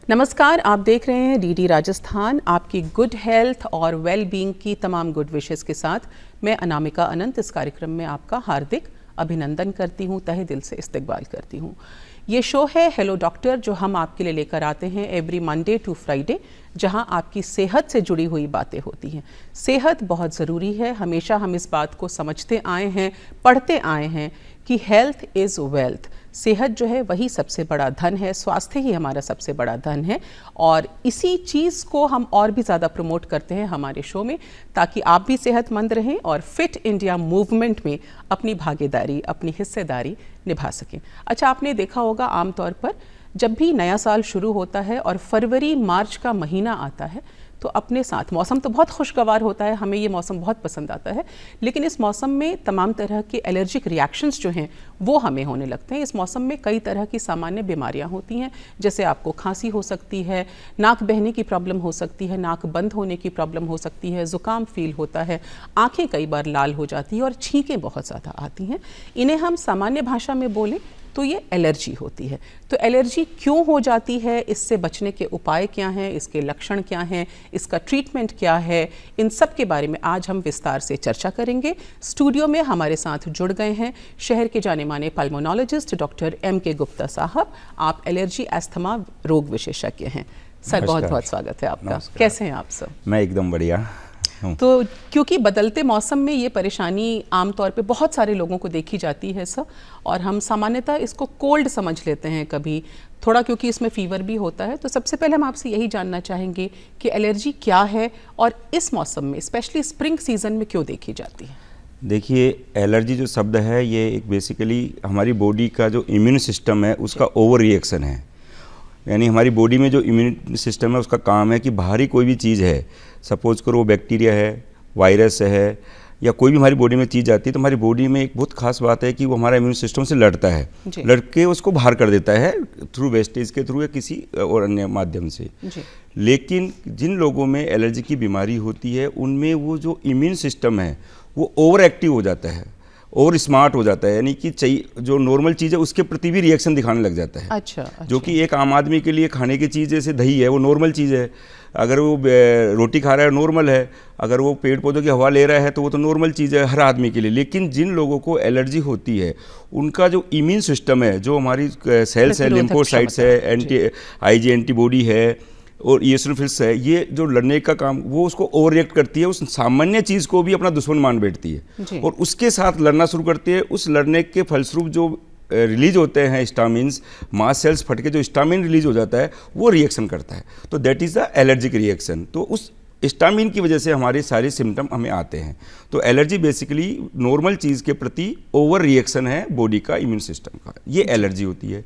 नमस्कार, आप देख रहे हैं डीडी राजस्थान। आपकी गुड हेल्थ और वेल बीइंग की तमाम गुड विशेस के साथ मैं अनामिका अनंत इस कार्यक्रम में आपका हार्दिक अभिनंदन करती हूँ, तहे दिल से इस्तकबाल करती हूँ। ये शो है हेलो डॉक्टर, जो हम आपके लिए लेकर आते हैं एवरी मंडे टू फ्राइडे, जहां आपकी सेहत से जुड़ी हुई बातें होती हैं। सेहत बहुत ज़रूरी है, हमेशा हम इस बात को समझते आए हैं, पढ़ते आए हैं कि हेल्थ इज़ वेल्थ। सेहत जो है वही सबसे बड़ा धन है, स्वास्थ्य ही हमारा सबसे बड़ा धन है और इसी चीज़ को हम और भी ज़्यादा प्रमोट करते हैं हमारे शो में, ताकि आप भी सेहतमंद रहें और फिट इंडिया मूवमेंट में अपनी भागीदारी, अपनी हिस्सेदारी निभा सकें। अच्छा, आपने देखा होगा आमतौर पर जब भी नया साल शुरू होता है और फरवरी मार्च का महीना आता है तो अपने साथ मौसम तो बहुत खुशगवार होता है, हमें ये मौसम बहुत पसंद आता है, लेकिन इस मौसम में तमाम तरह के एलर्जिक रिएक्शंस जो हैं वो हमें होने लगते हैं। इस मौसम में कई तरह की सामान्य बीमारियां होती हैं, जैसे आपको खांसी हो सकती है, नाक बहने की प्रॉब्लम हो सकती है, नाक बंद होने की प्रॉब्लम हो सकती है, ज़ुकाम फील होता है, आँखें कई बार लाल हो जाती है और छींकें बहुत ज़्यादा आती हैं। इन्हें हम सामान्य भाषा में बोलें तो ये एलर्जी होती है। तो एलर्जी क्यों हो जाती है, इससे बचने के उपाय क्या हैं, इसके लक्षण क्या हैं, इसका ट्रीटमेंट क्या है, इन सब के बारे में आज हम विस्तार से चर्चा करेंगे। स्टूडियो में हमारे साथ जुड़ गए हैं शहर के जाने माने पल्मोनोलॉजिस्ट डॉक्टर M.K. गुप्ता साहब। आप एलर्जी अस्थमा रोग विशेषज्ञ हैं। सर, बहुत बहुत स्वागत है आपका। कैसे हैं आप सर? मैं एकदम बढ़िया। तो क्योंकि बदलते मौसम में ये परेशानी आमतौर पे बहुत सारे लोगों को देखी जाती है सर, और हम सामान्यतः इसको कोल्ड समझ लेते हैं कभी थोड़ा, क्योंकि इसमें फीवर भी होता है। तो सबसे पहले हम आपसे यही जानना चाहेंगे कि एलर्जी क्या है और इस मौसम में स्पेशली स्प्रिंग सीजन में क्यों देखी जाती है? देखिए, एलर्जी जो शब्द है ये एक बेसिकली हमारी बॉडी का जो इम्यून सिस्टम है उसका ओवर रिएक्शन है। यानी हमारी बॉडी में जो इम्यून सिस्टम है उसका काम है कि बाहरी कोई भी चीज़ है, सपोज करो वो बैक्टीरिया है, वायरस है, या कोई भी हमारी बॉडी में चीज़ आती है, तो हमारी बॉडी में एक बहुत खास बात है कि वो हमारा इम्यून सिस्टम से लड़ता है, लड़ के उसको बाहर कर देता है थ्रू वेस्टेज के थ्रू या किसी और अन्य माध्यम से। लेकिन जिन लोगों में एलर्जी की बीमारी होती है उनमें वो जो इम्यून सिस्टम है वो ओवर एक्टिव हो जाता है और स्मार्ट हो जाता है, यानी कि जो नॉर्मल चीज़ है उसके प्रति भी रिएक्शन दिखाने लग जाता है। अच्छा। जो कि एक आम आदमी के लिए खाने की चीज़ जैसे दही है वो नॉर्मल चीज़ है, अगर वो रोटी खा रहा है नॉर्मल है, अगर वो पेड़ पौधों की हवा ले रहा है तो वो तो नॉर्मल चीज़ है हर आदमी के लिए। लेकिन जिन लोगों को एलर्जी होती है उनका जो इम्यून सिस्टम है, जो हमारी सेल्स है, लिम्फोसाइट्स है, आईजी एंटीबॉडी है और ईओसिनोफिल्स है, ये जो लड़ने का काम वो उसको ओवर रिएक्ट करती है, उस सामान्य चीज़ को भी अपना दुश्मन मान बैठती है और उसके साथ लड़ना शुरू करती है। उस लड़ने के फलस्वरूप जो रिलीज होते हैं स्टामिन्स, मास सेल्स फट के जो स्टामिन रिलीज हो जाता है वो रिएक्शन करता है, तो that is the allergic reaction. तो उस स्टामिन की वजह से हमारे सारे सिम्टम हमें आते हैं। तो एलर्जी बेसिकली नॉर्मल चीज़ के प्रति ओवर रिएक्शन है बॉडी का, इम्यून सिस्टम का, ये एलर्जी होती है।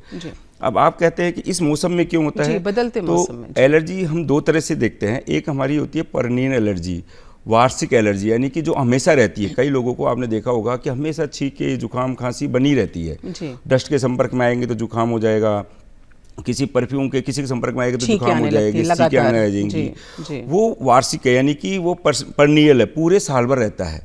अब आप कहते हैं कि इस मौसम में क्यों होता है, बदलते मौसम में एलर्जी हम दो तरह से देखते हैं। एक हमारी होती है परनीन एलर्जी, वार्षिक एलर्जी, यानी कि जो हमेशा रहती है। कई लोगों को आपने देखा होगा कि हमेशा छींके, जुकाम, खांसी बनी रहती है। डस्ट के संपर्क में आएंगे तो जुकाम हो जाएगा, किसी परफ्यूम के किसी के संपर्क में आएगा तो जुकाम हो जाएगी, छींकें आने लग जाएंगी। वो वार्षिक है, यानी कि वो परनियल है, पूरे साल भर रहता है।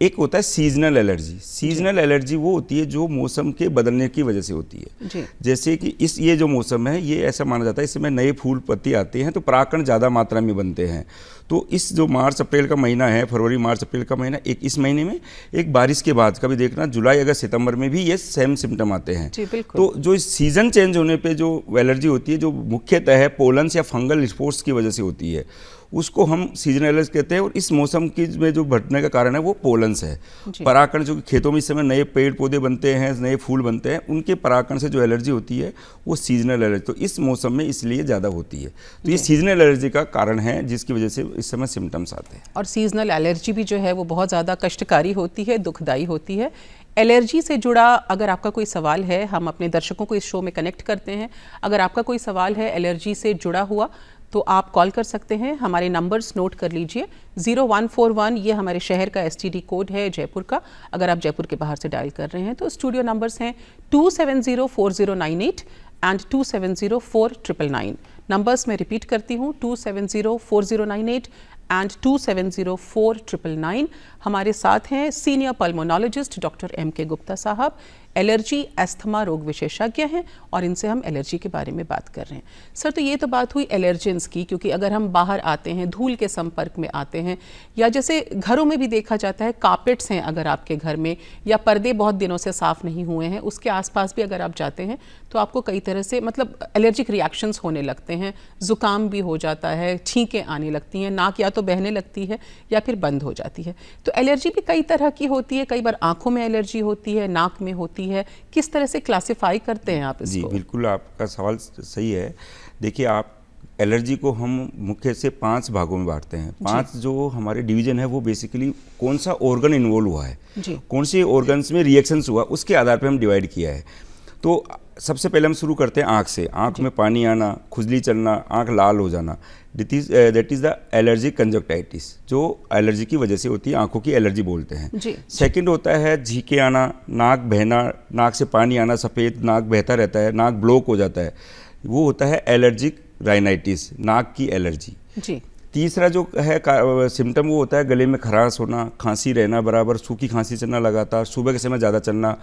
एक होता है सीजनल एलर्जी। सीजनल एलर्जी वो होती है जो मौसम के बदलने की वजह से होती है। जैसे कि ये जो मौसम है ये ऐसा माना जाता है इसमें नए फूल पत्ती आते हैं तो परागकण ज़्यादा मात्रा में बनते हैं। तो इस जो मार्च अप्रैल का महीना है, फरवरी मार्च अप्रैल का महीना, एक इस महीने में एक बारिश के बाद कभी देखना जुलाई अगस्त सितंबर में भी ये सेम सिम्टम आते हैं। तो जो इस सीजन चेंज होने पे जो एलर्जी होती है, जो मुख्यतः है पोलन्स या फंगल स्पोर्स की वजह से होती है, उसको हम सीजनल एलर्जी कहते हैं। और इस मौसम की में जो घटने का कारण है वो पोलन्स है, परागकण। जो खेतों में इस समय नए पेड़ पौधे बनते हैं, नए फूल बनते हैं, उनके परागकण से जो एलर्जी होती है वो सीजनल एलर्जी, तो इस मौसम में इसलिए ज़्यादा होती है। तो ये सीजनल एलर्जी का कारण है जिसकी वजह से इस समय सिम्टम्स आते हैं। और सीजनल एलर्जी भी जो है वो बहुत ज़्यादा कष्टकारी होती है, दुखदायी होती है। एलर्जी से जुड़ा अगर आपका कोई सवाल है, हम अपने दर्शकों को इस शो में कनेक्ट करते हैं। अगर आपका कोई सवाल है एलर्जी से जुड़ा हुआ तो आप कॉल कर सकते हैं। हमारे नंबर्स नोट कर लीजिए। 0141 ये हमारे शहर का STD कोड है जयपुर का। अगर आप जयपुर के बाहर से डायल कर रहे हैं तो स्टूडियो नंबर्स हैं 2704098 एंड 2704999। नंबर्स मैं रिपीट करती हूँ, 2704098 एंड 2704999। हमारे साथ हैं senior pulmonologist doctor M.K. Gupta साहब। एलर्जी अस्थमा रोग विशेषज्ञ हैं और इनसे हम एलर्जी के बारे में बात कर रहे हैं। सर, तो ये तो बात हुई एलर्जेंस की, क्योंकि अगर हम बाहर आते हैं, धूल के संपर्क में आते हैं, या जैसे घरों में भी देखा जाता है, कारपेट्स हैं अगर आपके घर में, या पर्दे बहुत दिनों से साफ नहीं हुए हैं, उसके आसपास भी अगर आप जाते हैं तो आपको कई तरह से मतलब एलर्जिक रिएक्शंस होने लगते हैं, जुकाम भी हो जाता है, छींकें आने लगती हैं, नाक या तो बहने लगती है या फिर बंद हो जाती है। तो एलर्जी भी कई तरह की होती है, कई बार आंखों में एलर्जी होती है, नाक में होती है, किस तरह से क्लासिफाई करते हैं आप इसको? जी बिल्कुल, आपका सवाल सही है। देखिए, आप एलर्जी को हम मुख्य से 5 भागों में बांटते हैं। 5 जो हमारे डिवीजन है वो बेसिकली कौन सा ऑर्गन इन्वॉल्व हुआ है, कौन से ऑर्गन्स में रिएक्शंस हुआ, उसके आधार पर हम डिवाइड किया है। तो सबसे पहले हम शुरू करते हैं आँख से। आँख में पानी आना, खुजली चलना, आँख लाल हो जाना, दैट इज़ द एलर्जिक कंजक्टाइटिस, जो एलर्जी की वजह से होती है, आँखों की एलर्जी बोलते हैं। सेकंड होता है झींके आना, नाक बहना, नाक से पानी आना, सफ़ेद नाक बहता रहता है, नाक ब्लॉक हो जाता है, वो होता है एलर्जिक राइनाइटिस, नाक की एलर्जी। जी। तीसरा जो है सिम्टम वो होता है गले में खराश होना, खांसी रहना बराबर, सूखी खांसी चलना लगातार, सुबह के समय ज़्यादा चलना,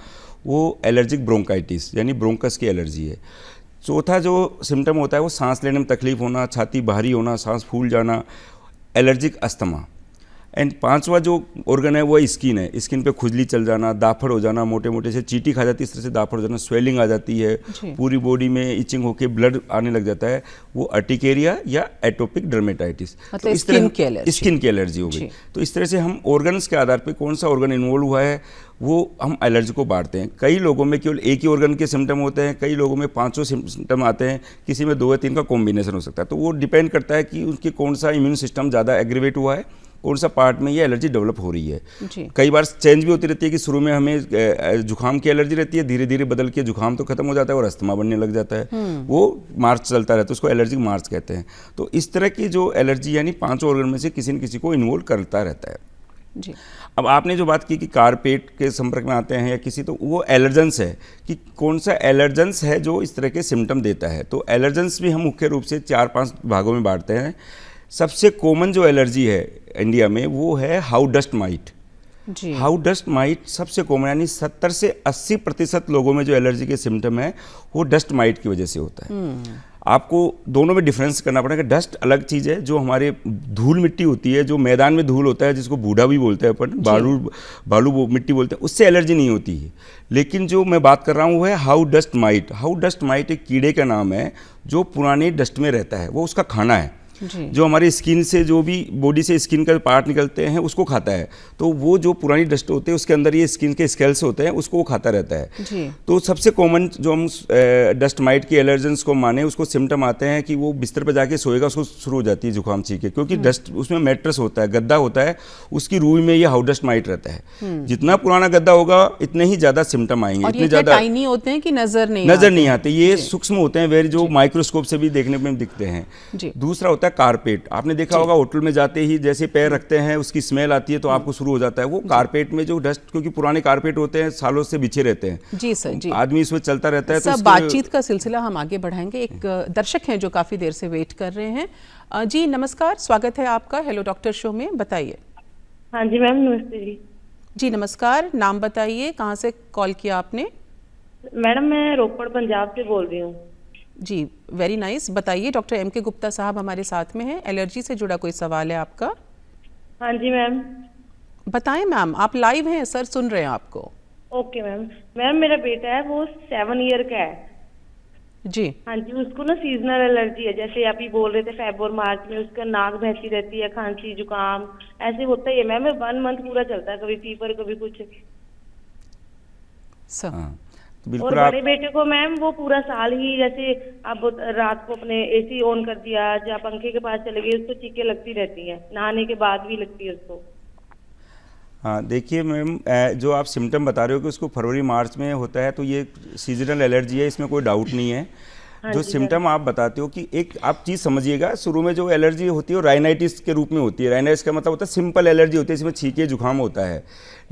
वो एलर्जिक ब्रोंकाइटिस यानी ब्रोंकस की एलर्जी है। चौथा जो सिम्टम होता है वो सांस लेने में तकलीफ होना, छाती भारी होना, सांस फूल जाना, एलर्जिक अस्थमा। एंड 5वां जो ऑर्गन है वो स्किन है। स्किन पे खुजली चल जाना, दाफड़ हो जाना, मोटे मोटे से चींटी खा जाती है, इस तरह से दाफड़ हो जाना, स्वेलिंग आ जाती है, पूरी बॉडी में इचिंग होके ब्लड आने लग जाता है, वो अर्टिकेरिया या एटोपिक डर्मेटाइटिस, मतलब तो स्किन की एलर्जी हो गई। तो इस तरह से हम ऑर्गन्स के आधार पर कौन सा ऑर्गन इन्वॉल्व हुआ है वो हम एलर्जी को बांटते हैं। कई लोगों में केवल एक ही ऑर्गन के सिम्टम होते हैं, कई लोगों में 5 सिम्टम आते हैं, किसी में 2 या 3 का कॉम्बिनेशन हो सकता है। तो वो डिपेंड करता है कि उनके कौन सा इम्यून सिस्टम ज़्यादा एग्रीवेट हुआ है, कौन सा पार्ट में ये एलर्जी डेवलप हो रही है। कई बार चेंज भी होती रहती है कि शुरू में हमें जुकाम की एलर्जी रहती है, धीरे धीरे बदल के जुकाम तो खत्म हो जाता है और अस्थमा बनने लग जाता है, वो मार्च चलता रहता है, उसको एलर्जिक मार्च कहते हैं। तो इस तरह की जो एलर्जी यानी 5 ऑर्गन में से किसी न किसी को इन्वॉल्व करता रहता है। जी। अब आपने जो बात की कि कारपेट के संपर्क में आते हैं या किसी, तो वो एलर्जेंस है कि कौन सा एलर्जेंस है जो इस तरह के सिम्टम देता है। तो एलर्जेंस भी हम मुख्य रूप से 4-5 भागों में बांटते हैं। सबसे कॉमन जो एलर्जी है इंडिया में वो है how dust might. How dust might सबसे कॉमन, यानी 70 से 80% लोगों में जो एलर्जी के सिम्टम है वो डस्ट माइट की वजह से होता है। आपको दोनों में डिफरेंस करना पड़ेगा। डस्ट अलग चीज़ है, जो हमारे धूल मिट्टी होती है, जो मैदान में धूल होता है जिसको बूढ़ा भी बोलते हैं अपन, बालू मिट्टी बोलते हैं, उससे एलर्जी नहीं होती है। लेकिन जो मैं बात कर रहा हूँ वो है how dust might. How dust might एक कीड़े का नाम है जो पुरानी डस्ट में रहता है, वो उसका खाना है। जो हमारी स्किन से, जो भी बॉडी से स्किन का पार्ट निकलते हैं उसको खाता है। तो वो जो पुरानी डस्ट होते हैं उसके अंदर ये स्किन के स्केल्स होते हैं, उसको वो खाता रहता है। तो सबसे कॉमन जो हम डस्ट माइट की एलर्जेंस को माने, उसको सिम्टम आते हैं कि वो बिस्तर पर जाके सोएगा, उसको शुरू हो जाती है जुकाम छींके, क्योंकि डस्ट उसमें मैट्रेस होता है, गद्दा होता है, उसकी रूई में ये हाउ डस्ट माइट रहता है। जितना पुराना गद्दा होगा इतने ही ज्यादा सिम्टम आएंगे। इतने ज्यादा टाइनी होते हैं कि नजर नहीं आते, ये सूक्ष्म होते हैं, वेरी जो माइक्रोस्कोप से भी देखने में दिखते हैं। दूसरा होता है कारपेट। आपने देखा होगा होटल में जाते ही जैसे पैर रखते हैं उसकी स्मेल आती है तो आपको शुरू हो जाता है। वो कारपेट में जो डस्ट, क्योंकि पुराने कारपेट होते हैं, सालों से बिछे रहते हैं। जी सर, जी। आदमी इसमें चलता रहता है। तो बातचीत का सिलसिला हम आगे बढ़ाएंगे। एक दर्शक हैं जो काफी देर से वेट कर रहे हैं। जी नमस्कार, स्वागत है आपका हेलो डॉक्टर शो में, बताइए। हाँ जी मैम, नमस्ते जी। जी नमस्कार, नाम बताइए, कहाँ से कॉल किया आपने? मैडम मैं रोपड़ पंजाब से बोल रही हूँ। जी वेरी नाइस, बताइए। डॉक्टर एम के गुप्ता साहब हमारे साथ में हैं। एलर्जी से जुड़ा कोई सवाल है आपका? हाँ जी मैम। बताएं मैम, आप लाइव हैं, सर सुन रहे हैं आपको। Okay ma'am. मैम मेरा बेटा है, वो 7 ईयर का है जी। हाँ जी, उसको ना सीजनल एलर्जी है, जैसे आप ही बोल रहे थे फेब और मार्च में उसका नाक बहती रहती है, खांसी जुकाम ऐसे होता ही है मैम। 1 मंथ पूरा चलता है, कभी फीवर कभी कुछ। और बड़े बेटे को मैम वो पूरा साल ही, जैसे आप रात को अपने एसी ऑन कर दिया या पंखे के पास चले गए, उसको चीखें लगती रहती हैं, नहाने के बाद भी लगती है उसको। हाँ देखिए मैम, जो आप सिम्टम बता रहे हो कि उसको फरवरी मार्च में होता है, तो ये सीजनल एलर्जी है, इसमें कोई डाउट नहीं है। जो सिम्टम आप बताते हो कि एक आप चीज़ समझिएगा, शुरू में जो एलर्जी होती है वो राइनाइटिस के रूप में होती है। राइनाइटिस का मतलब होता है सिंपल एलर्जी होती है, इसमें छींके जुकाम होता है।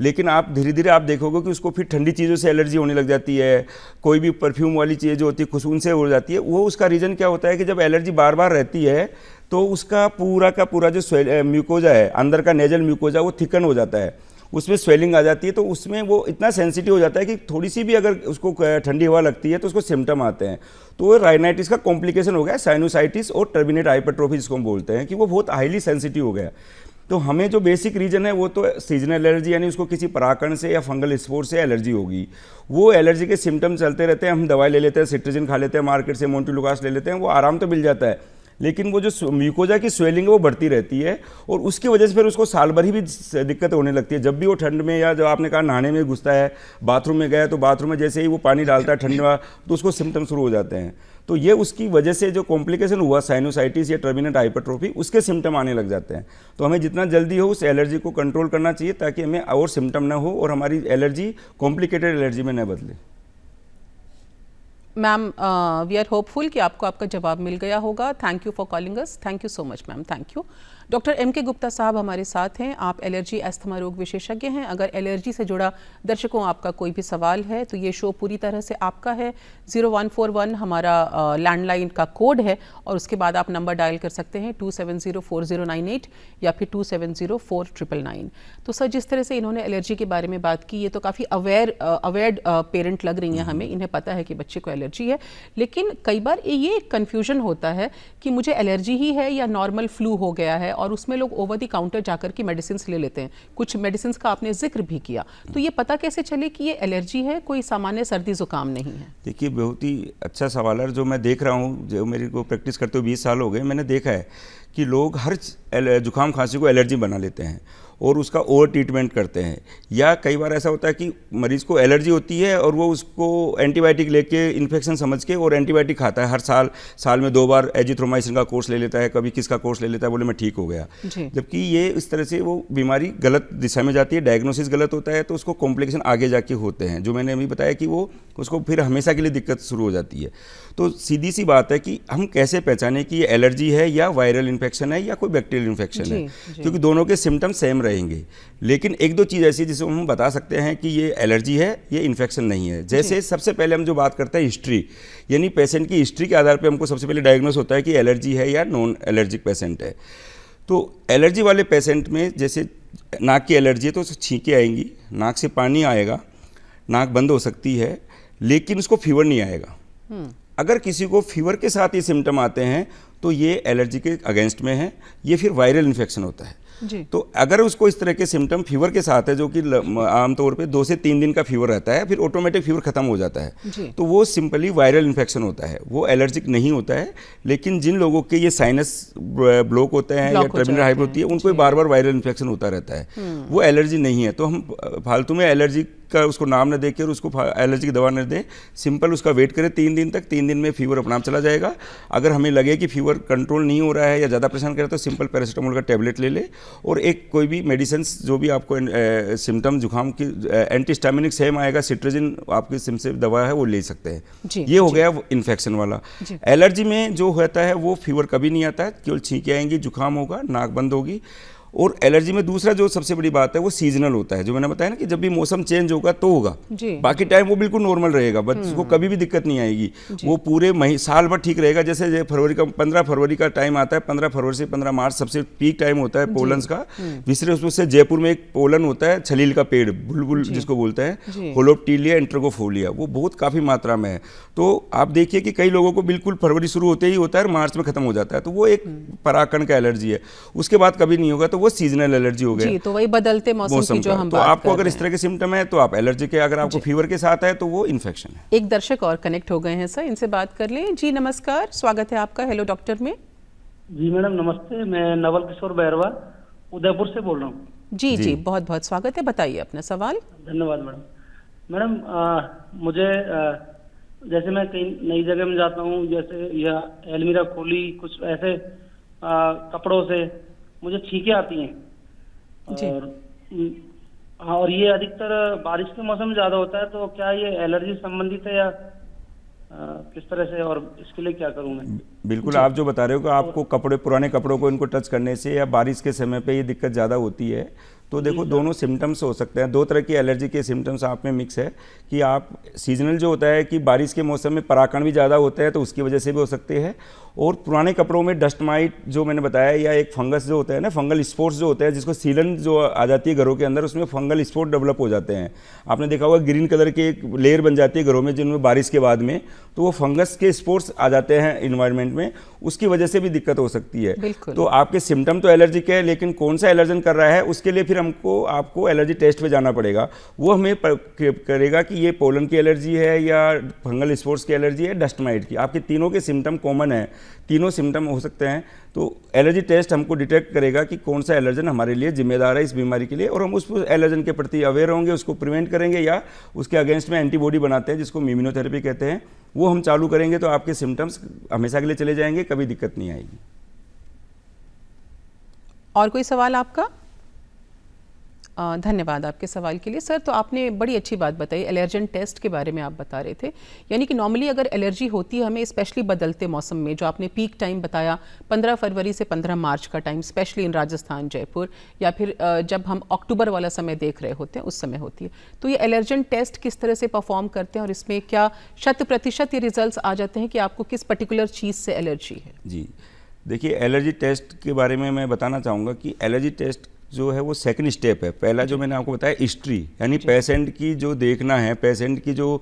लेकिन आप धीरे धीरे आप देखोगे कि उसको फिर ठंडी चीज़ों से एलर्जी होने लग जाती है, कोई भी परफ्यूम वाली चीज़ जो होती है खुशबू से हो जाती है। वो उसका रीज़न क्या होता है कि जब एलर्जी बार बार रहती है तो उसका पूरा का पूरा जो म्यूकोजा है, अंदर का नेजल म्यूकोजा, वो थिकन हो जाता है उसमें स्वेलिंग आ जाती है, तो उसमें वो इतना सेंसिटिव हो जाता है कि थोड़ी सी भी अगर उसको ठंडी हवा लगती है तो उसको सिम्टम आते हैं। तो वो राइनाइटिस का कॉम्प्लिकेशन हो गया, साइनोसाइटिस और टर्मिनेट हाइपरट्रोफी जिसको हम बोलते हैं, कि वो बहुत हाईली सेंसिटिव हो गया। तो हमें जो बेसिक रीजन है वो तो सीजनल एलर्जी, यानी उसको किसी परागकण से या फंगल स्पोर से एलर्जी होगी। वो एलर्जी के सिम्टम्स चलते रहते हैं, हम दवाई ले लेते हैं, सिट्राजिन खा लेते हैं मार्केट से, मोन्टेलुकास ले लेते हैं, वो आराम तो मिल जाता है, लेकिन वो जो म्यूकोजा की स्वेलिंग है वो बढ़ती रहती है, और उसकी वजह से फिर उसको साल भर ही भी दिक्कत होने लगती है। जब भी वो ठंड में, या जो आपने कहा नहाने में घुसता है, बाथरूम में गया, तो बाथरूम में जैसे ही वो पानी डालता है ठंडा, तो उसको सिम्टम शुरू हो जाते हैं। तो ये उसकी वजह से जो कॉम्प्लिकेशन हुआ, साइनोसाइटिस या टर्मिनेट हाइपरट्रोफी, उसके सिम्टम आने लग जाते हैं। तो हमें जितना जल्दी हो उस एलर्जी को कंट्रोल करना चाहिए, ताकि हमें और सिम्टम ना हो और हमारी एलर्जी कॉम्प्लिकेटेड एलर्जी में न बदले। मैम, वी आर होपफुल कि आपको आपका जवाब मिल गया होगा। Thank you for calling us. Thank you so much ma'am, thank you. Doctor M.K. Gupta साहब हमारे साथ हैं। आप एलर्जी अस्थमा रोग विशेषज्ञ हैं। अगर एलर्जी से जुड़ा दर्शकों आपका कोई भी सवाल है तो ये शो पूरी तरह से आपका है। 0141 हमारा लैंडलाइन का कोड है, और उसके बाद आप नंबर डायल कर सकते हैं 27040998 या फिर 27049999। तो सर, जिस तरह से इन्होंने एलर्जी के बारे में बात की, ये तो काफ़ी अवेयर पेरेंट लग रही हैं हमें। इन्हें पता है कि बच्चे को एलर्जी है, लेकिन कई बार ये कन्फ्यूजन होता है कि मुझे एलर्जी ही है या नॉर्मल फ्लू हो गया है, और उसमें लोग ओवर द काउंटर जाकर के मेडिसिन ले लेते हैं। कुछ मेडिसिन का आपने जिक्र भी किया, तो ये पता कैसे चले कि ये एलर्जी है, कोई सामान्य सर्दी जुकाम नहीं है? देखिए, बहुत ही अच्छा सवाल है। जो मैं देख रहा हूँ, जो मेरे को प्रैक्टिस करते हुए 20 साल हो गए, मैंने देखा है कि लोग हर जुकाम खांसी को एलर्जी बना लेते हैं और उसका ओवर ट्रीटमेंट करते हैं। या कई बार ऐसा होता है कि मरीज़ को एलर्जी होती है और वो उसको एंटीबायोटिक लेके इन्फेक्शन समझ के और एंटीबायोटिक खाता है। हर साल में 2 बार एजिथ्रोमाइसिन का कोर्स ले लेता है, कभी किसका कोर्स ले लेता है, बोले मैं ठीक हो गया। जबकि ये इस तरह से वो बीमारी गलत दिशा में जाती है, डायग्नोसिस गलत होता है, तो उसको कॉम्प्लिकेशन आगे जाके होते हैं, जो मैंने अभी बताया कि वो उसको फिर हमेशा के लिए दिक्कत शुरू हो जाती है। तो सीधी सी बात है कि हम कैसे पहचानें कि ये एलर्जी है या वायरल इन्फेक्शन है या कोई बैक्टीरियल इन्फेक्शन है, क्योंकि दोनों के सिम्टम सेम रहेंगे। लेकिन 1-2 चीज़ ऐसी जिसको हम बता सकते हैं कि ये एलर्जी है, ये इन्फेक्शन नहीं है। जैसे सबसे पहले हम जो बात करते हैं हिस्ट्री, यानी पेशेंट की हिस्ट्री के आधार पर हमको सबसे पहले डायग्नोस होता है कि एलर्जी है या नॉन एलर्जिक पेशेंट है। तो एलर्जी वाले पेशेंट में जैसे नाक की एलर्जी है तो छींकें आएंगी, नाक से पानी आएगा, नाक बंद हो सकती है, लेकिन उसको फीवर नहीं आएगा। अगर किसी को फीवर के साथ ये सिम्टम आते हैं तो ये एलर्जी के अगेंस्ट में है, ये फिर वायरल इन्फेक्शन होता है। तो अगर उसको इस तरह के सिम्टम फीवर के साथ है, जो कि आमतौर पे 2 से 3 दिन का फीवर रहता है, फिर ऑटोमेटिक फीवर खत्म हो जाता है, तो वो सिंपली वायरल इन्फेक्शन होता है, वो एलर्जिक नहीं होता है। लेकिन जिन लोगों के ये साइनस ब्लॉक होते हैं या टर्मिनल हाइपर होती है, उनको बार बार वायरल इन्फेक्शन होता रहता है, वो एलर्जी नहीं है। तो हम फालतू में एलर्जी का उसको नाम न देकर उसको एलर्जी की दवा न दें, सिंपल उसका वेट करें 3 दिन तक। 3 दिन में फीवर अपना आप चला जाएगा। अगर हमें लगे कि फीवर कंट्रोल नहीं हो रहा है या ज़्यादा परेशान करे तो सिंपल पैरासीटामोल का टैबलेट ले ले, और एक कोई भी मेडिसिन जो भी आपको सिम्टम जुकाम की एंटीहिस्टामिनिक सेम आएगा, सिट्राजिन आपकी सिम्पल दवा है वो ले सकते हैं। ये हो गया इन्फेक्शन वाला। एलर्जी में जो होता है वो फीवर कभी नहीं आता है, केवल छींकें आएंगी, जुकाम होगा, नाक बंद होगी। और एलर्जी में दूसरा जो सबसे बड़ी बात है वो सीजनल होता है, जो मैंने बताया ना कि जब भी मौसम चेंज होगा तो होगा, बाकी टाइम वो बिल्कुल नॉर्मल रहेगा, बच्चे को कभी भी दिक्कत नहीं आएगी, वो पूरे साल भर ठीक रहेगा। जैसे फरवरी का 15 फरवरी का टाइम आता है, 15 फरवरी से 15 मार्च सबसे पीक टाइम होता है पोलन्स का। विशेष रूप से जयपुर में एक पोलन होता है, छलील का पेड़, बुलबुल जिसको बोलते हैं, होलोप्टीलिया इंट्रोगोफोलिया, वो बहुत काफ़ी मात्रा में है। तो आप देखिए कि कई लोगों को बिल्कुल फरवरी शुरू होते ही होता है और मार्च में खत्म हो जाता है, तो वो एक परागकण का एलर्जी है, उसके बाद कभी नहीं होगा, तो वो सीजनल एलर्जी हो गया। जी, तो वही बदलते मौसम की जो हम तो बात आपको कर अगर रहे इस तरह के सिम्टम है तो आप एलर्जी के, अगर आपको फीवर के साथ है तो वो इन्फेक्शन है। एक दर्शक और कनेक्ट हो गए हैं सर, इनसे बात कर लें। जी नमस्कार, स्वागत है आपका हेलो डॉक्टर में। जी मैडम नमस्ते, मैं नवल किशोर बैरवा उदयपुर से बोल रहा हूँ। जी जी, बहुत बहुत स्वागत है, बताइए अपना सवाल। धन्यवाद मैडम। मैडम मुझे जैसे मैं कहीं नई जगह में जाता हूँ, जैसे यह एलमीरा खोली, कुछ ऐसे कपड़ों से मुझे छींकें आती हैं, और ये अधिकतर बारिश के मौसम में ज्यादा होता है, तो क्या ये एलर्जी संबंधित है या किस तरह से, और इसके लिए क्या करूं मैं? बिल्कुल, आप जो बता रहे हो कि आपको कपड़े, पुराने कपड़ों को इनको टच करने से या बारिश के समय पे ये दिक्कत ज़्यादा होती है, तो देखो दोनों सिम्टम्स हो सकते हैं, दो तरह की एलर्जी के सिम्टम्स आप में मिक्स है कि आप सीजनल जो होता है कि बारिश के मौसम में परागण भी ज़्यादा होता है तो उसकी वजह से भी हो सकते हैं, और पुराने कपड़ों में डस्ट माइट जो मैंने बताया, या एक फंगस जो होता है ना, फंगल स्पोर्ट्स जो होते हैं जिसको सीलन जो आ जाती है घरों के अंदर, उसमें फंगल स्पोर्ट डेवलप हो जाते हैं। आपने देखा होगा ग्रीन कलर की एक लेयर बन जाती है घरों में जिनमें बारिश के बाद में, तो वो फंगस के स्पोर्ट्स आ जाते हैं इन्वायरमेंट में, उसकी वजह से भी दिक्कत हो सकती है। तो आपके सिम्टम तो एलर्जी के है, लेकिन कौन सा एलर्जन कर रहा है उसके लिए फिर आपको एलर्जी टेस्ट पे जाना पड़ेगा। वो हमें करेगा कि ये पोलन की एलर्जी है या फंगल स्पोर्ट्स की एलर्जी है, डस्ट माइट की। आपके तीनों के सिम्टम कॉमन है, तीनों सिम्टम हो सकते हैं, तो एलर्जी टेस्ट हमको डिटेक्ट करेगा कि कौन सा एलर्जन हमारे लिए जिम्मेदार है इस बीमारी के लिए, और हम उस एलर्जन के प्रति अवेयर होंगे, उसको प्रिवेंट करेंगे या उसके अगेंस्ट में एंटीबॉडी बनाते हैं जिसको इम्यूनोथेरेपी कहते हैं, वो हम चालू करेंगे तो आपके सिम्टम्स हमेशा के लिए चले जाएंगे, कभी दिक्कत नहीं आएगी। और कोई सवाल आपका? धन्यवाद आपके सवाल के लिए सर। तो आपने बड़ी अच्छी बात बताई, एलर्जन टेस्ट के बारे में आप बता रहे थे, यानी कि नॉर्मली अगर एलर्जी होती है हमें, स्पेशली बदलते मौसम में, जो आपने पीक टाइम बताया 15 फरवरी से 15 मार्च का time, specially in Rajasthan, Jaipur, या फिर जब हम अक्टूबर वाला समय देख रहे होते हैं उस समय होती है, तो ये एलर्जन टेस्ट किस तरह से परफॉर्म करते हैं और इसमें क्या 100% ये रिजल्ट आ जाते हैं कि आपको किस पर्टिकुलर चीज़ से एलर्जी है? जी देखिए, एलर्जी टेस्ट के बारे में मैं बताना चाहूँगा कि एलर्जी टेस्ट जो है वो सेकंड स्टेप है। पहला जो मैंने आपको बताया हिस्ट्री, यानी पेशेंट की जो देखना है, पेशेंट की जो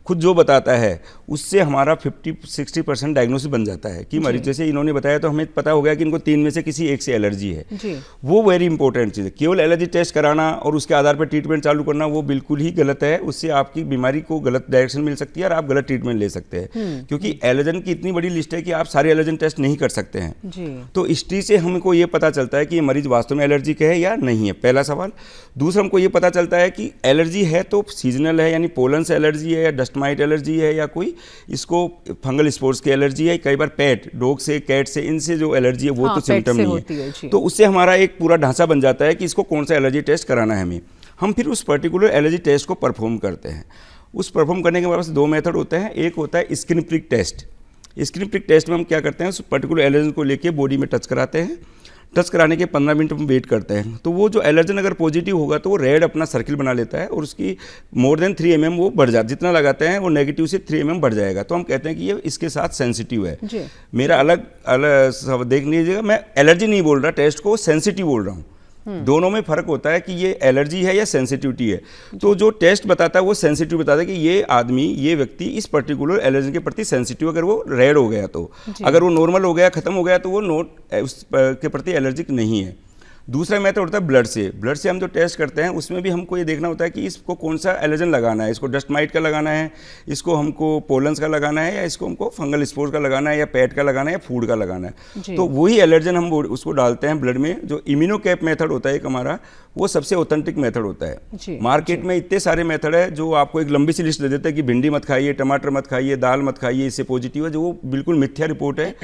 खुद जो बताता है उससे हमारा 50-60% डायग्नोसिस बन जाता है कि मरीज, जैसे इन्होंने बताया तो हमें पता हो गया कि इनको 3 में से किसी एक से एलर्जी है जी। वो वेरी इंपॉर्टेंट चीज़ है। केवल एलर्जी टेस्ट कराना और उसके आधार पर ट्रीटमेंट चालू करना वो बिल्कुल ही गलत है, उससे आपकी बीमारी को गलत डायरेक्शन मिल सकती है और आप गलत ट्रीटमेंट ले सकते हैं, क्योंकि एलर्जन की इतनी बड़ी लिस्ट है कि आप सारे एलर्जन टेस्ट नहीं कर सकते हैं। तो हिस्ट्री से हमको ये पता चलता है कि ये मरीज वास्तव में एलर्जिक है या नहीं है, पहला सवाल। दूसरा, हमको ये पता चलता है कि एलर्जी है तो सीजनल है, यानी पोलन से एलर्जी है या डस्ट माइट एलर्जी है या कोई इसको फंगल स्पोर्ट्स की एलर्जी है, कई बार पेट, डॉग से, कैट से, इनसे जो एलर्जी है वो तो सिम्टम नहीं है। तो उससे हमारा एक पूरा ढांचा बन जाता है कि इसको कौन सा एलर्जी टेस्ट कराना है हमें। हम फिर उस पर्टिकुलर एलर्जी टेस्ट को परफॉर्म करते हैं। उस परफॉर्म करने के हमारे पास 2 मेथड होते हैं। एक होता है skin prick test. Skin prick test में हम क्या करते हैं, उस पर्टिकुलर एलर्जन को लेके बॉडी में टच कराते हैं। टच कराने के 15 मिनट हम वेट करते हैं, तो वो जो एलर्जन अगर पॉजिटिव होगा तो वो रेड अपना सर्किल बना लेता है और उसकी मोर देन 3 mm वो बढ़ जाता है, जितना लगाते हैं वो नेगेटिव से 3 mm बढ़ जाएगा। तो हम कहते हैं कि ये इसके साथ सेंसिटिव है। मेरा अलग अलग देख लीजिएगा, मैं एलर्जी नहीं बोल रहा, टेस्ट को सेंसिटिव बोल रहा हूँ। दोनों में फर्क होता है कि ये एलर्जी है या सेंसिटिविटी है। तो जो टेस्ट बताता है वो सेंसिटिव बताता है कि ये आदमी, ये व्यक्ति इस पर्टिकुलर एलर्जन के प्रति सेंसिटिव, अगर वो रेड हो गया तो, अगर वो नॉर्मल हो गया, खत्म हो गया, तो वो उस के प्रति एलर्जिक नहीं है। दूसरा मेथड होता है ब्लड से। ब्लड से हम जो टेस्ट करते हैं उसमें भी हमको ये देखना होता है कि इसको कौन सा एलर्जन लगाना है, इसको डस्ट माइट का लगाना है, इसको हमको पोलन्स का लगाना है, या इसको हमको फंगल स्पोर्स का लगाना है, या पेट का लगाना है, या फूड का लगाना है। तो वही एलर्जन हम उसको डालते हैं ब्लड में। जो इम्यूनोकैप मेथड होता है एक हमारा, वो सबसे ऑथेंटिक मेथड होता है। मार्केट में इतने सारे मेथड है जो आपको एक लंबी सी लिस्ट दे देते हैं कि भिंडी मत खाइए, टमाटर मत खाइए, दाल मत खाइए, इससे पॉजिटिव है, जो वो बिल्कुल मिथ्या रिपोर्ट है।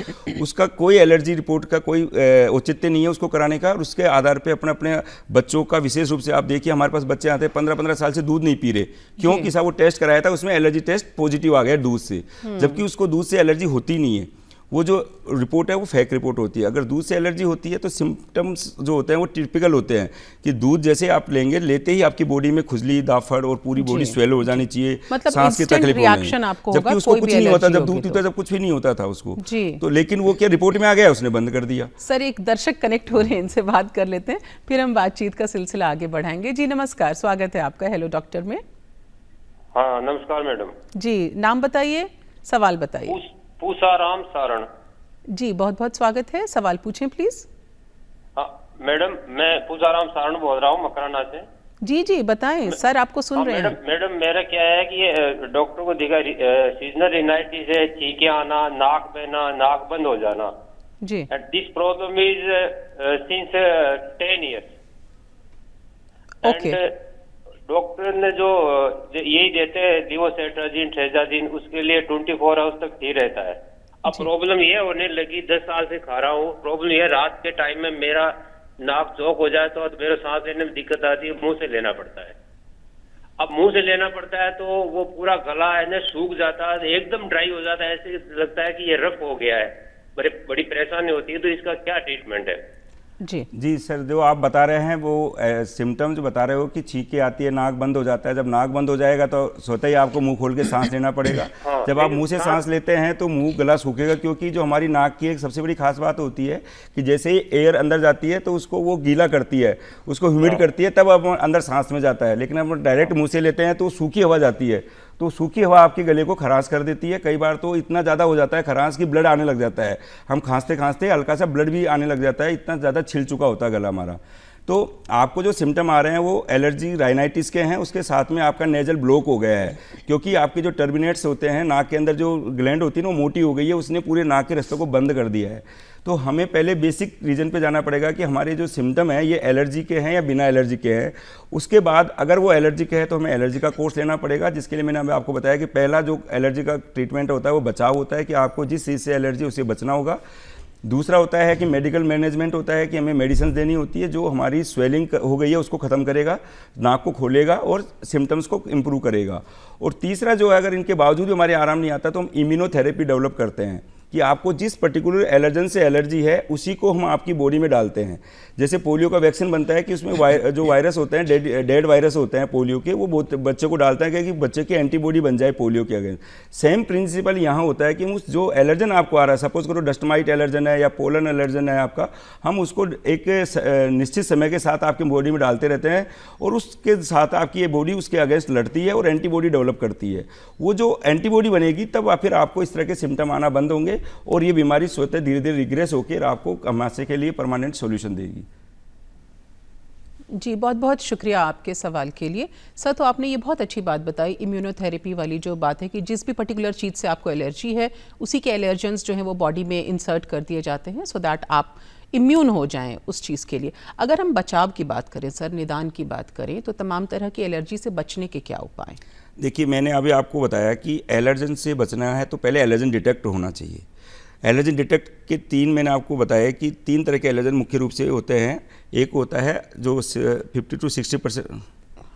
उसका कोई एलर्जी रिपोर्ट का कोई औचित्य नहीं है उसको कराने का। और उसके आधार पर अपने बच्चों का, विशेष रूप से आप देखिए हमारे पास बच्चे आते हैं 15-15 साल से दूध नहीं पी रहे, क्योंकि साहब वो टेस्ट कराया था उसमें एलर्जी टेस्ट पॉजिटिव आ गया दूध से, जबकि उसको दूध से एलर्जी होती नहीं है। वो जो रिपोर्ट है वो फेक रिपोर्ट होती है। अगर दूध से एलर्जी होती है तो सिम्टम्स जो होते हैं वो टिपिकल होते हैं कि दूध जैसे आप लेंगे, लेते ही आपकी बॉडी में खुजली, दाफड़ और पूरी बॉडी स्वेल हो जानी चाहिए, मतलब सांस की तकलीफ होनी, जबकि उसको कुछ नहीं होता। जब दूध पीता जब कुछ भी नहीं होता था उसको, तो लेकिन वो क्या रिपोर्ट में आ गया, उसने बंद कर दिया। सर, एक दर्शक कनेक्ट हो रहे हैं, इनसे बात कर लेते हैं, फिर हम बातचीत का सिलसिला आगे बढ़ाएंगे। जी नमस्कार, स्वागत है आपका हेलो डॉक्टर में। हाँ नमस्कार मैडम जी। नाम बताइए, सवाल बताइए। पूसाराम सारण जी, बहुत बहुत स्वागत है, सवाल पूछें प्लीज। हाँ मैडम, मैं पूसाराम सारण बोल रहा हूँ मकराना से। जी जी बताएं सर, आपको सुन रहे हैं। मैडम मेरा क्या है कि ये डॉक्टर को देखा, सीजनल रिनाइटिस है, छींके आना, नाक बहना, नाक बंद हो जाना जी। And this problem is since 10 years। Okay. Doctor ने जो यही देते हैं लिवोसेट्राजिन, ट्रेजाजिन, उसके लिए 24 आवर्स तक ठीक रहता है। अब प्रॉब्लम ये होने लगी, 10 साल से खा रहा हूँ। प्रॉब्लम ये, रात के टाइम में मेरा नाक चौक हो जाए तो मेरे सांस लेने में दिक्कत आती है, मुंह से लेना पड़ता है। अब मुंह से लेना पड़ता है तो वो पूरा गला है ना सूख जाता है, एकदम ड्राई हो जाता है, ऐसे लगता है कि ये रफ हो गया है, बड़ी परेशानी होती है। तो इसका क्या ट्रीटमेंट है? जी सर, जो आप बता रहे हैं वो सिम्टम्स बता रहे हो कि छींके आती है, नाक बंद हो जाता है। जब नाक बंद हो जाएगा तो स्वतः ही आपको मुंह खोल के सांस लेना पड़ेगा। जब आप मुंह से सांस लेते हैं तो मुंह गला सूखेगा, क्योंकि जो हमारी नाक की एक सबसे बड़ी खास बात होती है कि जैसे ही एयर अंदर जाती है तो उसको वो गीला करती है, उसको ह्यूमिड करती है, तब अब अंदर सांस में जाता है। लेकिन अब डायरेक्ट मुँह से लेते हैं तो सूखी हवा जाती है, तो सूखी हवा आपके गले को खराश कर देती है। कई बार तो इतना ज़्यादा हो जाता है खराश की ब्लड आने लग जाता है। हम खांसते खांसते हल्का सा ब्लड भी आने लग जाता है, इतना ज़्यादा छिल चुका होता है गला हमारा। तो आपको जो सिम्टम आ रहे हैं वो एलर्जी राइनाइटिस के हैं, उसके साथ में आपका नेजल ब्लॉक हो गया है, क्योंकि आपके जो टर्मिनेट्स होते हैं, नाक के अंदर जो ग्लैंड होती है ना, वो मोटी हो गई है, उसने पूरे नाक के रास्तों को बंद कर दिया है। तो हमें पहले बेसिक रीजन पे जाना पड़ेगा कि हमारे जो सिम्टम है ये एलर्जी के हैं या बिना एलर्जी के हैं। उसके बाद अगर वो एलर्जी के हैं तो हमें एलर्जी का कोर्स लेना पड़ेगा, जिसके लिए मैंने अभी आपको बताया कि पहला जो एलर्जी का ट्रीटमेंट होता है वो बचाव होता है, कि आपको जिस चीज़ से एलर्जी उससे बचना होगा। दूसरा होता है कि मेडिकल मैनेजमेंट होता है, कि हमें मेडिसिन देनी होती है जो हमारी स्वेलिंग हो गई है उसको ख़त्म करेगा, नाक को खोलेगा और सिम्टम्स को इम्प्रूव करेगा। और तीसरा जो है, अगर इनके बावजूद भी हमारे आराम नहीं आता तो हम इम्यूनोथेरेपी डेवलप करते हैं, कि आपको जिस पर्टिकुलर एलर्जन से एलर्जी है उसी को हम आपकी बॉडी में डालते हैं। जैसे पोलियो का वैक्सीन बनता है कि उसमें जो वायरस होते हैं, डेड वायरस होते हैं पोलियो के, वो बहुत बच्चे को डालता है कि बच्चे की एंटीबॉडी बन जाए पोलियो के अगेंस्ट। सेम प्रिंसिपल यहाँ होता है कि उस जो एलर्जन आपको आ रहा है, सपोज करो डस्ट माइट एलर्जन है या पोलन एलर्जन है आपका, हम उसको एक निश्चित समय के साथ आपकी बॉडी में डालते रहते हैं और उसके साथ आपकी ये बॉडी उसके अगेंस्ट लड़ती है और एंटीबॉडी डेवलप करती है। वो जो एंटीबॉडी बनेगी तब फिर आपको इस तरह के सिम्टम आना बंद होंगे और ये बीमारी स्वतः धीरे धीरे रिग्रेस होकर आपको हमारे के लिए परमानेंट सॉल्यूशन देगी। जी, बहुत बहुत शुक्रिया आपके सवाल के लिए। सर, तो आपने ये बहुत अच्छी बात बताई, इम्यूनोथेरेपी वाली जो बात है कि जिस भी पर्टिकुलर चीज़ से आपको एलर्जी है उसी के एलर्जेंस जो हैं वो बॉडी में इंसर्ट कर दिए जाते हैं, सो दैट आप इम्यून हो जाएं उस चीज़ के लिए। अगर हम बचाव की बात करें सर, निदान की बात करें, तो तमाम तरह की एलर्जी से बचने के क्या उपाय? देखिए, मैंने अभी आपको बताया कि एलर्जन से बचना है तो पहले एलर्जन डिटेक्ट होना चाहिए। एलर्जन डिटेक्ट के मैंने आपको बताया कि 3 तरह के एलर्जन मुख्य रूप से होते हैं। एक होता है जो 50 to 60%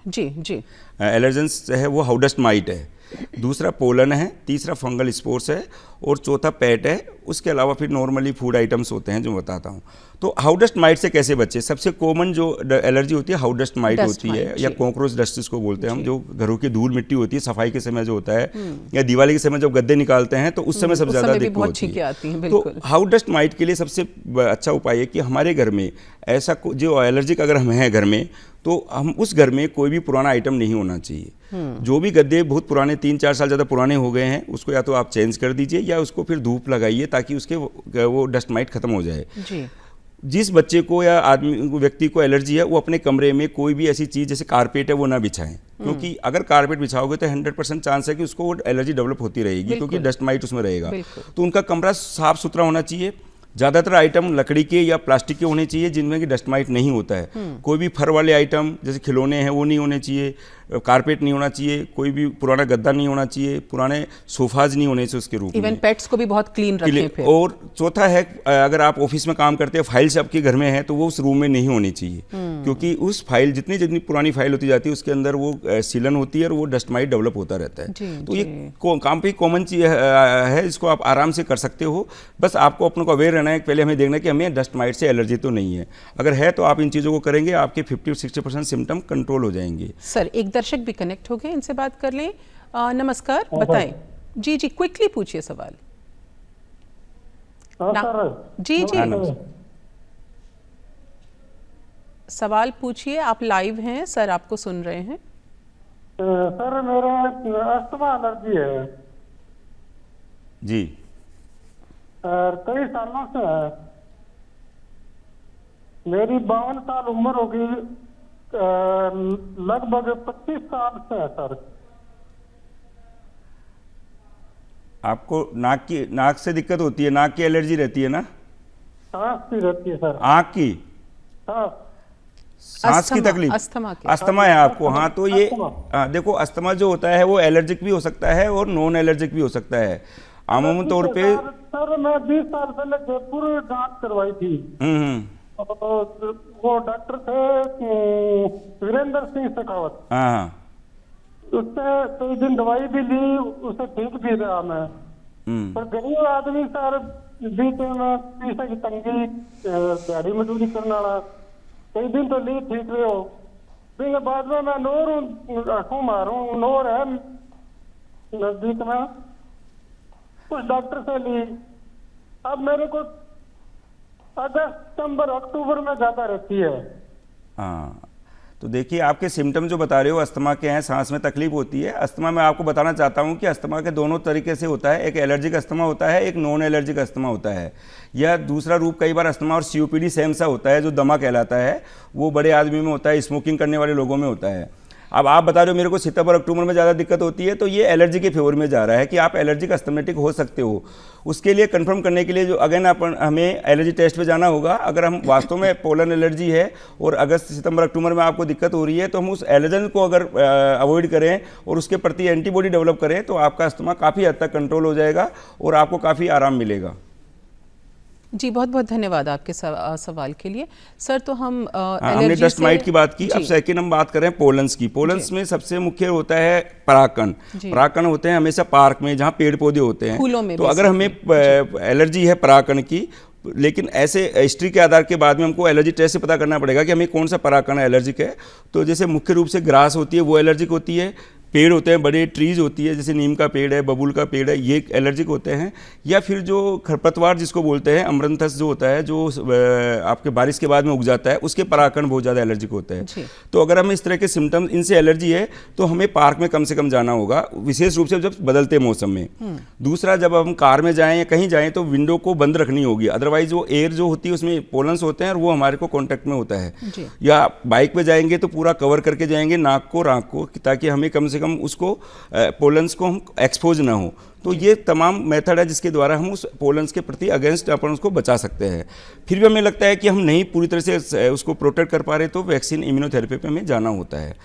जी एलर्जेंस है वो हाउ डस्ट माइट है, दूसरा पोलन है, तीसरा फंगल स्पोर्स है और चौथा पैट है। उसके अलावा फिर नॉर्मली फूड आइटम्स होते हैं जो बताता हूँ। तो हाउ डस्ट माइट से कैसे बचे? सबसे कॉमन जो एलर्जी होती है हाउ डस्ट माइट होती है, या कॉकरोच डस्ट इसको बोलते हैं हम, जो घरों की धूल मिट्टी होती है सफाई के समय जो होता है, या दिवाली के समय जब गद्दे निकालते हैं तो उस समय सबसे ज़्यादा दिक्कत होती है। तो हाउ डस्ट माइट के लिए सबसे अच्छा उपाय है कि हमारे घर में ऐसा जो एलर्जिक अगर हम हैं घर में, तो हम उस घर में कोई भी पुराना आइटम नहीं होना चाहिए। जो भी गद्दे बहुत पुराने 3-4 साल ज़्यादा पुराने हो गए हैं उसको या तो आप चेंज कर दीजिए या उसको फिर धूप लगाइए ताकि उसके वो डस्ट माइट खत्म हो जाए। जिस बच्चे को या व्यक्ति को एलर्जी है वो अपने कमरे में कोई भी ऐसी चीज़ जैसे कारपेट है वो ना बिछाएं, क्योंकि अगर कारपेट बिछाओगे तो 100% चांस है कि उसको एलर्जी डेवलप होती रहेगी, क्योंकि डस्ट माइट उसमें रहेगा। तो उनका कमरा साफ सुथरा होना चाहिए। ज़्यादातर आइटम लकड़ी के या प्लास्टिक के होने चाहिए जिनमें कि डस्ट माइट नहीं होता है। कोई भी फर वाले आइटम जैसे खिलौने हैं वो नहीं होने चाहिए, कारपेट नहीं होना चाहिए, कोई भी पुराना गद्दा नहीं होना चाहिए, पुराने सोफाज नहीं होने चाहिए उसके रूप में। इवन पेट्स को भी बहुत क्लीन रखें फिर। और चौथा है, अगर आप ऑफिस में काम करते हैं, फाइल्स आपके घर में है तो वो उस रूम में नहीं होनी चाहिए, क्योंकि उस फाइल जितनी पुरानी फाइल होती जाती है उसके अंदर वो सीलन होती है और वो डस्ट माइट डेवलप होता रहता है। तो ये काम पे कॉमन चीज है, इसको आप आराम से कर सकते हो। बस आपको अपने को अवेयर रहना है, पहले हमें देखना है कि हमें डस्ट माइट से एलर्जी तो नहीं है। अगर है तो आप इन चीज़ों को करेंगे, आपके 50-60% सिम्टम कंट्रोल हो जाएंगे। सर, एक दर्शक भी कनेक्ट हो गए, इनसे बात कर लें। नमस्कार, बताएं। जी क्विकली पूछिए सवाल। जी सवाल पूछिए, आप लाइव हैं सर, आपको सुन रहे हैं। सर, मेरा अस्थमा एलर्जी है जी, कई सालों से है। मेरी 52 साल उम्र हो गई, लगभग 25 साल से है सर। आपको नाक से दिक्कत होती है? नाक की एलर्जी रहती है ना? सांस की रहती है सर। आँख की? हाँ। सांस की तकलीफ? अस्थमा है आपको? हाँ, तो ये देखो, अस्थमा जो होता है वो एलर्जिक भी हो सकता है और नॉन एलर्जिक भी हो सकता है। आमूमन तौर पे सर, मैं 20 साल पहले जयपुर जांच करवाई थी। वो डॉक्टर थे वीरेंद्र सिंह शेखावत। हाँ, उससे कई दिन दवाई भी ली, उससे ठीक भी रहा मैं। पर गरीब आदमी सर बीच में पैसा की तंगी, दिहाड़ी मजदूरी करने वाला, कई दिन तो ली ठीक रहे हो, फिर बाद में मैं नोर हूँ मारूँ, नोर है नजदीक में, कुछ डॉक्टर से ली, अब मेरे को अगस्त सितंबर अक्टूबर में ज्यादा रहती है। हाँ, तो देखिए आपके सिम्टम जो बता रहे हो अस्थमा के हैं, सांस में तकलीफ होती है। अस्थमा मैं आपको बताना चाहता हूँ कि अस्थमा के दोनों तरीके से होता है, एक एलर्जिक अस्थमा होता है, एक नॉन एलर्जिक अस्थमा होता है। यह दूसरा रूप कई बार अस्थमा और सीओपीडी सेम सा होता है, जो दमा कहलाता है, वो बड़े आदमी में होता है, स्मोकिंग करने वाले लोगों में होता है। अब आप बता रहे हो मेरे को सितंबर अक्टूबर में ज़्यादा दिक्कत होती है, तो ये एलर्जी के फेवर में जा रहा है कि आप एलर्जिक अस्थमेटिक हो सकते हो। उसके लिए कंफर्म करने के लिए जो अगेन हमें एलर्जी टेस्ट पे जाना होगा। अगर हम वास्तव में पोलन एलर्जी है और अगस्त सितंबर अक्टूबर में आपको दिक्कत हो रही है, तो हम उस एलर्जन को अगर अवॉइड करें और उसके प्रति एंटीबॉडी डेवलप करें, तो आपका अस्थमा काफ़ी हद तक कंट्रोल हो जाएगा और आपको काफ़ी आराम मिलेगा। जी, बहुत बहुत धन्यवाद आपके सवाल के लिए सर। तो हम हमने डस्ट माइट की बात की, अब सेकंड हम बात करें पोलन्स की। पोलन्स में सबसे मुख्य होता है परागकण। परागकण होते हैं हमेशा पार्क में, जहाँ पेड़ पौधे होते हैं, फूलों में। तो अगर हमें एलर्जी है परागकण की, लेकिन ऐसे हिस्ट्री के आधार के बाद में हमको एलर्जी टेस्ट से पता करना पड़ेगा कि हमें कौन सा परागकण एलर्जिक है। तो जैसे मुख्य रूप से ग्रास होती है, वो एलर्जिक होती है। पेड़ होते हैं, बड़े ट्रीज होती है, जैसे नीम का पेड़ है, बबूल का पेड़ है, ये एलर्जिक होते हैं। या फिर जो खरपतवार जिसको बोलते हैं, अमरंथस जो होता है, जो आपके बारिश के बाद में उग जाता है, उसके परागकण बहुत ज़्यादा एलर्जिक होते हैं। तो अगर हमें इस तरह के सिम्टम्स, इनसे एलर्जी है, तो हमें पार्क में कम से कम जाना होगा, विशेष रूप से जब बदलते मौसम में। दूसरा, जब हम कार में जाएँ या कहीं जाएँ तो विंडो को बंद रखनी होगी, अदरवाइज वो एयर जो होती है उसमें पोलन्स होते हैं और वो हमारे को कॉन्टैक्ट में होता है। या बाइक पे जाएंगे तो पूरा कवर करके जाएंगे नाक को, आँख को, ताकि हमें कम से कम उसको पोलन्स को हम एक्सपोज ना हो। तो ये तमाम मेथड है जिसके द्वारा हम उस पोलन्स के प्रति अगेंस्ट अपन उसको बचा सकते हैं। फिर भी हमें लगता है कि हम नहीं पूरी तरह से उसको प्रोटेक्ट कर पा रहे, तो वैक्सीन इम्यूनोथेरेपी पे हमें जाना होता है।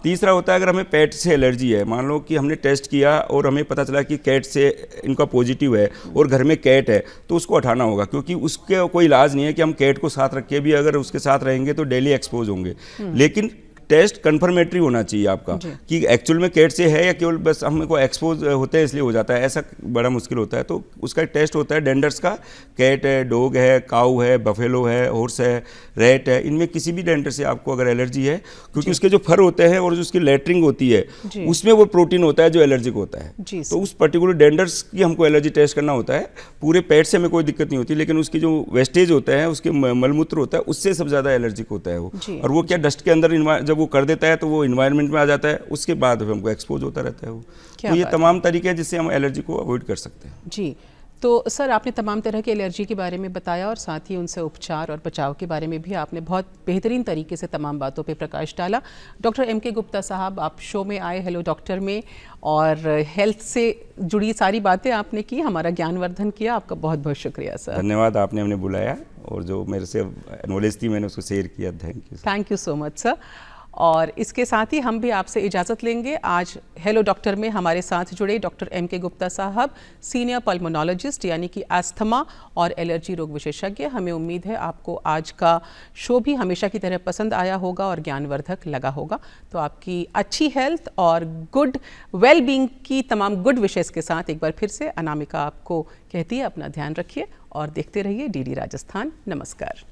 तीसरा होता है अगर हमें पेट से एलर्जी है, मान लो कि हमने टेस्ट किया और हमें पता चला कि कैट से इनका पॉजिटिव है और घर में कैट है, तो उसको हटाना होगा, क्योंकि उसके कोई इलाज नहीं है कि हम कैट को साथ रख के भी अगर उसके साथ रहेंगे तो डेली एक्सपोज होंगे। लेकिन टेस्ट कन्फर्मेटरी होना चाहिए आपका कि एक्चुअल में कैट से है या केवल बस हमको एक्सपोज होते हैं इसलिए हो जाता है, ऐसा बड़ा मुश्किल होता है। तो उसका टेस्ट होता है डेंडर्स का, कैट है, डॉग है, काऊ है, बफेलो है, हॉर्स है, रैट है, इनमें किसी भी डेंडर से आपको अगर एलर्जी है, क्योंकि उसके जो फर होते हैं और जो उसकी लेटरिंग होती है उसमें वो प्रोटीन होता है जो एलर्जिक होता है। तो उस पर्टिकुलर डेंडर्स की हमको एलर्जी टेस्ट करना होता है। पूरे पेट से हमें कोई दिक्कत नहीं होती, लेकिन उसकी जो वेस्टेज होता है, उसके मलमूत्र होता है, उससे सब ज़्यादा एलर्जिक होता है वो। और वो क्या डस्ट के अंदर जब वो कर देता है तो वो इन्वायरमेंट में आ जाता है, उसके बाद हमको एक्सपोज होता रहता है वो। तो ये तमाम तरीके हैं जिससे हम एलर्जी को अवॉइड कर सकते हैं। जी, तो सर आपने तमाम तरह की एलर्जी के बारे में बताया और साथ ही उनसे उपचार और बचाव के बारे में भी आपने बहुत बेहतरीन तरीके से तमाम बातों पे प्रकाश डाला। डॉक्टर एम के गुप्ता साहब, आप शो में आए हेलो डॉक्टर में और हेल्थ से जुड़ी सारी बातें आपने की, हमारा ज्ञानवर्धन किया। आपका बहुत बहुत शुक्रिया सर। धन्यवाद, आपने हमें बुलाया और जो मेरे से नॉलेज थी मैंने उसको शेयर किया। Thank you so much sir. और इसके साथ ही हम भी आपसे इजाज़त लेंगे। आज हेलो डॉक्टर में हमारे साथ जुड़े डॉक्टर एम के गुप्ता साहब, सीनियर पल्मोनोलॉजिस्ट यानी कि अस्थमा और एलर्जी रोग विशेषज्ञ। हमें उम्मीद है आपको आज का शो भी हमेशा की तरह पसंद आया होगा और ज्ञानवर्धक लगा होगा। तो आपकी अच्छी हेल्थ और गुड वेल बींग की तमाम गुड विशेस के साथ एक बार फिर से अनामिका आपको कहती है अपना ध्यान रखिए और देखते रहिए डीडी राजस्थान। नमस्कार।